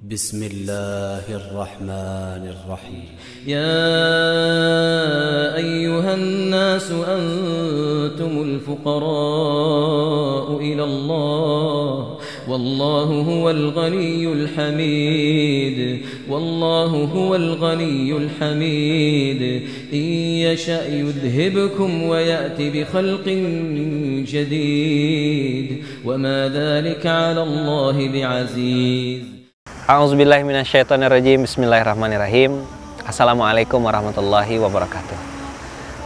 بسم الله الرحمن الرحيم يا أيها الناس أنتم الفقراء إلى الله والله هو الغني الحميد إن يشأ يذهبكم ويأتي بخلق جديد وما ذلك على الله بعزيز. A'udzubillahi minasyaitonirrajim. Bismillahirrahmanirrahim. Assalamualaikum warahmatullahi wabarakatuh.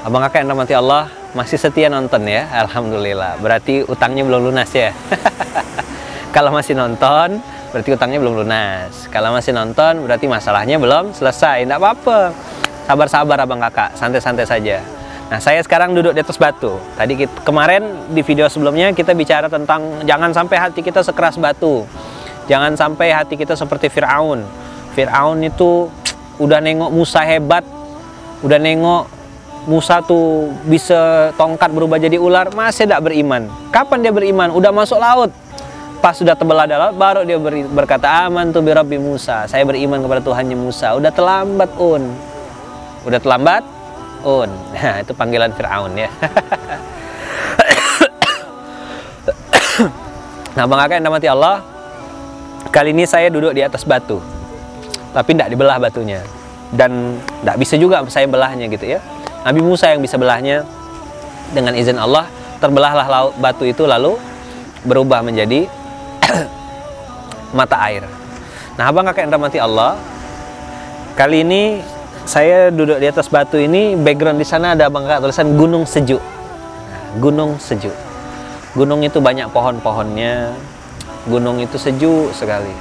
Abang kakak yang rahmati Allah, masih setia nonton ya? Alhamdulillah. Berarti utangnya belum lunas ya? Kalau masih nonton, berarti utangnya belum lunas. Kalau masih nonton, berarti masalahnya belum selesai. Tidak apa-apa. Sabar-sabar abang kakak, santai-santai saja. Nah, saya sekarang duduk di atas batu. Kemarin di video sebelumnya kita bicara tentang jangan sampai hati kita sekeras batu. Jangan sampai hati kita seperti Fir'aun. Fir'aun itu udah nengok Musa hebat, udah nengok Musa tuh bisa tongkat berubah jadi ular, masih tidak beriman. Kapan dia beriman? Udah masuk laut. Pas sudah terbelah laut, baru dia berkata, amantu bi Rabbi Musa. Saya beriman kepada Tuhannya Musa. Udah terlambat, Udah terlambat, Nah, itu panggilan Fir'aun ya. Nah, bang kakak yang dirahmati Allah, kali ini saya duduk di atas batu, tapi tidak dibelah batunya, dan tidak bisa juga saya belahnya gitu ya. Nabi Musa yang bisa belahnya. Dengan izin Allah terbelahlah batu itu, lalu berubah menjadi mata air. Nah, abang kakak yang dirahmati Allah, kali ini saya duduk di atas batu ini, background di sana ada abang kakak tulisan Gunung Sejuk. Nah, Gunung Sejuk. Gunung itu banyak pohon-pohonnya. Gunung itu sejuk sekali,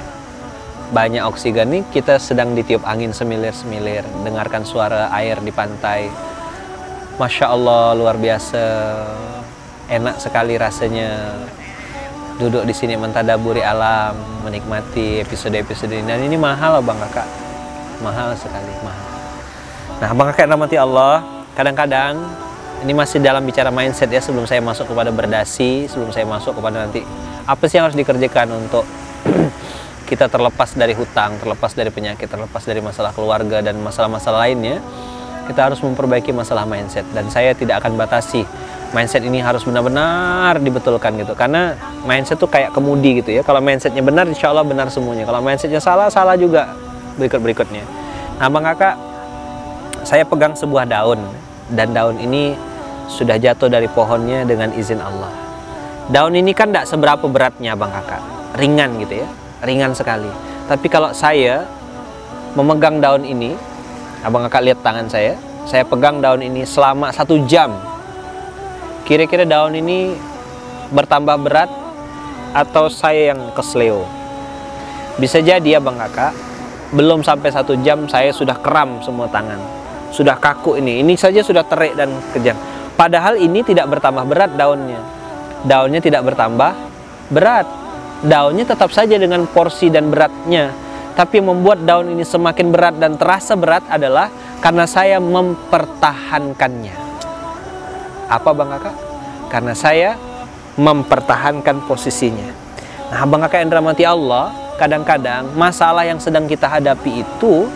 banyak oksigen. Nih kita sedang ditiup angin semilir-semilir, dengarkan suara air di pantai. Masya Allah, luar biasa, enak sekali rasanya duduk di sini mentadaburi alam, menikmati episode-episode ini. Dan ini mahal abang kakak, mahal sekali, mahal. Nah, abang kakak rahmati Allah, kadang-kadang ini masih dalam bicara mindset ya, sebelum saya masuk kepada berdasi, sebelum saya masuk kepada nanti apa sih yang harus dikerjakan untuk kita terlepas dari hutang, terlepas dari penyakit, terlepas dari masalah keluarga dan masalah-masalah lainnya. Kita harus memperbaiki masalah mindset, dan saya tidak akan batasi mindset ini harus benar-benar dibetulkan gitu, karena mindset tuh kayak kemudi gitu ya. Kalau mindsetnya benar, insya Allah benar semuanya. Kalau mindsetnya salah, salah juga berikutnya. Nah, bang kakak, saya pegang sebuah daun, dan daun ini sudah jatuh dari pohonnya dengan izin Allah. Daun ini kan tidak seberapa beratnya abang kakak, ringan gitu ya, ringan sekali. Tapi kalau saya memegang daun ini, abang kakak lihat tangan saya pegang daun ini selama 1 jam. Kira-kira daun ini bertambah berat atau saya yang kesleo? Bisa jadi abang kakak, belum sampai 1 jam saya sudah kram semua tangan, sudah kaku ini saja sudah terik dan kejang. Padahal ini tidak bertambah berat daunnya. Daunnya tidak bertambah berat, daunnya tetap saja dengan porsi dan beratnya. Tapi yang membuat daun ini semakin berat dan terasa berat adalah karena saya mempertahankannya. Apa bang kakak? Karena saya mempertahankan posisinya. Nah, bang kakak yang dirahmati Allah, kadang-kadang masalah yang sedang kita hadapi itu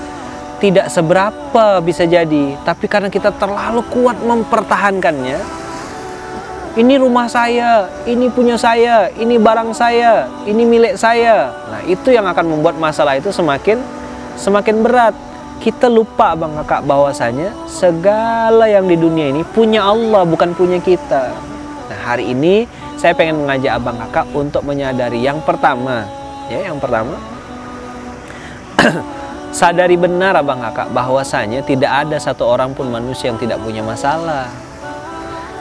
tidak seberapa bisa jadi, tapi karena kita terlalu kuat mempertahankannya. Ini rumah saya, ini punya saya, ini barang saya, ini milik saya. Nah, itu yang akan membuat masalah itu semakin berat. Kita lupa bang kakak bahwasanya segala yang di dunia ini punya Allah, bukan punya kita. Nah, hari ini saya pengen mengajak abang kakak untuk menyadari yang pertama, sadari benar abang kakak bahwasanya tidak ada satu orang pun manusia yang tidak punya masalah.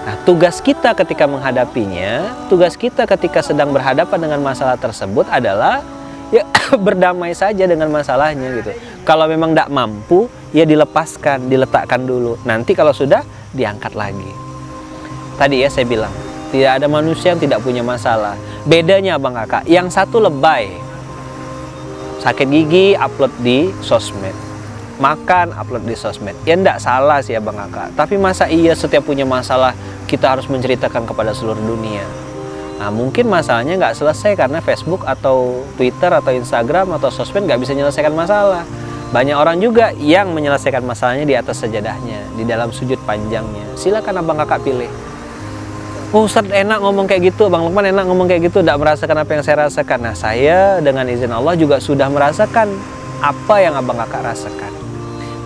Nah, tugas kita ketika menghadapinya, tugas kita ketika sedang berhadapan dengan masalah tersebut adalah ya berdamai saja dengan masalahnya gitu. Kalau memang tidak mampu, ya dilepaskan, diletakkan dulu. Nanti kalau sudah, diangkat lagi. Tadi ya saya bilang, tidak ada manusia yang tidak punya masalah. Bedanya abang kakak, yang satu lebay, sakit gigi upload di sosmed, makan upload di sosmed. Ya enggak salah sih abang kakak, tapi masa iya setiap punya masalah kita harus menceritakan kepada seluruh dunia? Nah, mungkin masalahnya nggak selesai karena Facebook atau Twitter atau Instagram atau sosmed nggak bisa menyelesaikan masalah. Banyak orang juga yang menyelesaikan masalahnya di atas sajadahnya, di dalam sujud panjangnya. Silakan abang kakak pilih. Oh, Ustadz enak ngomong kayak gitu, Bang Lukman enak ngomong kayak gitu, tidak merasakan apa yang saya rasakan. Nah, saya dengan izin Allah juga sudah merasakan apa yang abang kakak rasakan.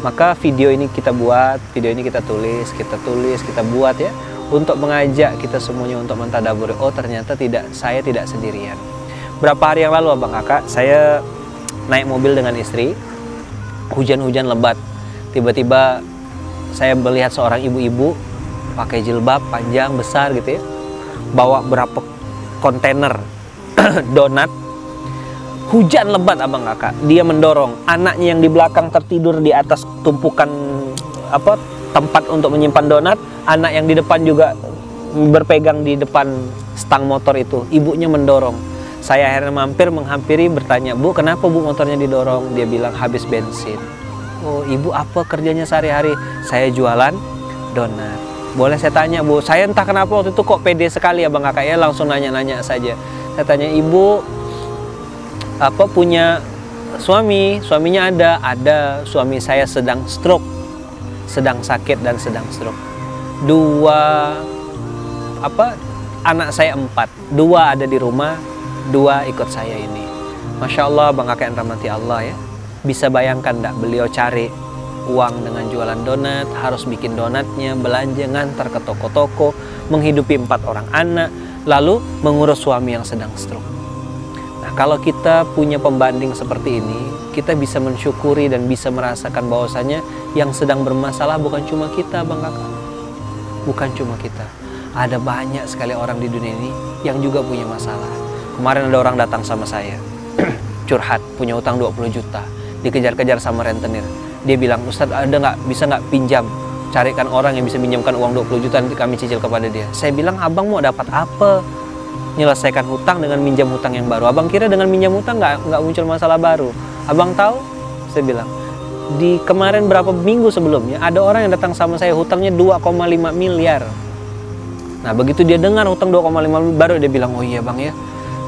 Maka video ini kita buat, video ini kita tulis, kita buat ya, untuk mengajak kita semuanya untuk mentadaburi. Oh, ternyata saya tidak sendirian. Berapa hari yang lalu abang kakak, saya naik mobil dengan istri, hujan-hujan lebat. Tiba-tiba saya melihat seorang ibu-ibu pakai jilbab panjang besar gitu ya, bawa berapa kontainer donat. Hujan lebat abang kakak, dia mendorong anaknya yang di belakang tertidur di atas tumpukan tempat untuk menyimpan donat. Anak yang di depan juga berpegang di depan stang motor itu. Ibunya mendorong. Saya akhirnya menghampiri bertanya, Bu, kenapa Bu motornya didorong? Dia bilang habis bensin. Oh, ibu apa kerjanya sehari-hari? Saya jualan donat. Boleh saya tanya, Bu? Saya entah kenapa waktu itu kok pede sekali abang kakak ya, langsung nanya-nanya saja. Saya tanya, Ibu punya suami? Suaminya ada. Suami saya sedang stroke, sedang sakit dan sedang stroke. Anak saya 4, 2 ada di rumah, 2 ikut saya ini. Masya Allah bang kakak yang rahmati Allah ya. Bisa bayangkan enggak, beliau cari uang dengan jualan donat, harus bikin donatnya, belanja, ngantar ke toko-toko, menghidupi 4 orang anak, lalu mengurus suami yang sedang stroke. Nah, kalau kita punya pembanding seperti ini, kita bisa mensyukuri dan bisa merasakan bahwasanya yang sedang bermasalah bukan cuma kita bang kakak, bukan cuma kita. Ada banyak sekali orang di dunia ini yang juga punya masalah. Kemarin ada orang datang sama saya curhat, punya utang 20 juta, dikejar-kejar sama rentenir. Dia bilang, Ustadz bisa nggak pinjam, carikan orang yang bisa pinjamkan uang 20 juta nanti kami cicil kepada dia. Saya bilang, abang mau dapat apa? Menyelesaikan hutang dengan minjam hutang yang baru. Abang kira dengan minjam hutang nggak muncul masalah baru? Abang tahu? Saya bilang, di kemarin berapa minggu sebelumnya ada orang yang datang sama saya hutangnya 2,5 miliar. Nah, begitu dia dengar hutang 2,5 miliar baru dia bilang, oh iya bang ya,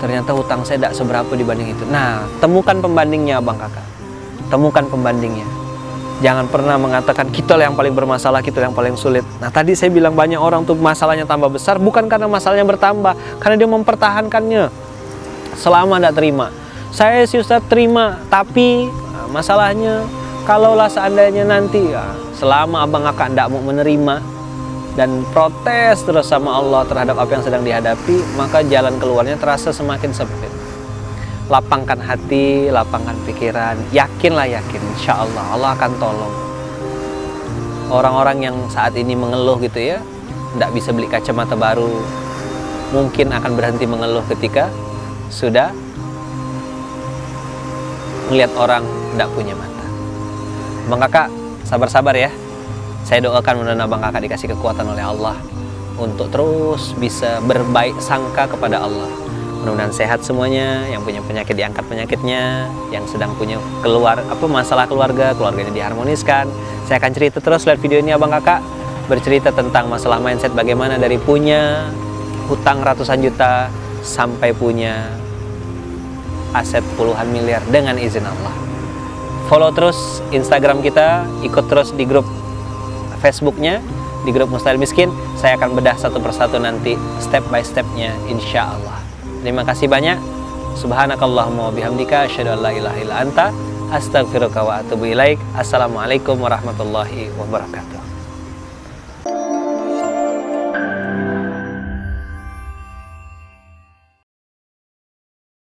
ternyata hutang saya tidak seberapa dibanding itu. Nah, temukan pembandingnya abang kakak, temukan pembandingnya. Jangan pernah mengatakan kita yang paling bermasalah, kita yang paling sulit. Nah, tadi saya bilang banyak orang tuh masalahnya tambah besar bukan karena masalahnya bertambah, karena dia mempertahankannya selama tidak terima. Saya sih Ustadz terima, tapi masalahnya kalaulah seandainya nanti selama abang kakak tidak mau menerima dan protes terus sama Allah terhadap apa yang sedang dihadapi, maka jalan keluarnya terasa semakin sempit. Lapangkan hati, lapangkan pikiran, yakin, insya Allah Allah akan tolong. Orang-orang yang saat ini mengeluh gitu ya, tidak bisa beli kacamata baru, mungkin akan berhenti mengeluh ketika sudah melihat orang tidak punya mata. Bang kakak, sabar-sabar ya. Saya doakan mudah-mudahan bang kakak dikasih kekuatan oleh Allah untuk terus bisa berbaik sangka kepada Allah. Mudah-mudahan sehat semuanya, yang punya penyakit diangkat penyakitnya, yang sedang punya masalah keluarganya diharmoniskan. Saya akan cerita terus lewat video ini abang kakak, bercerita tentang masalah mindset, bagaimana dari punya hutang ratusan juta sampai punya aset puluhan miliar dengan izin Allah. Follow terus Instagram kita, ikut terus di grup Facebooknya, di grup Mustahil Miskin. Saya akan bedah satu persatu nanti step by stepnya insya Allah. Terima kasih banyak. Subhanakallahumma wa bihamdika asyhadu an la ilaha illa anta astaghfiruka wa atubu ilaik. Assalamualaikum warahmatullahi wabarakatuh.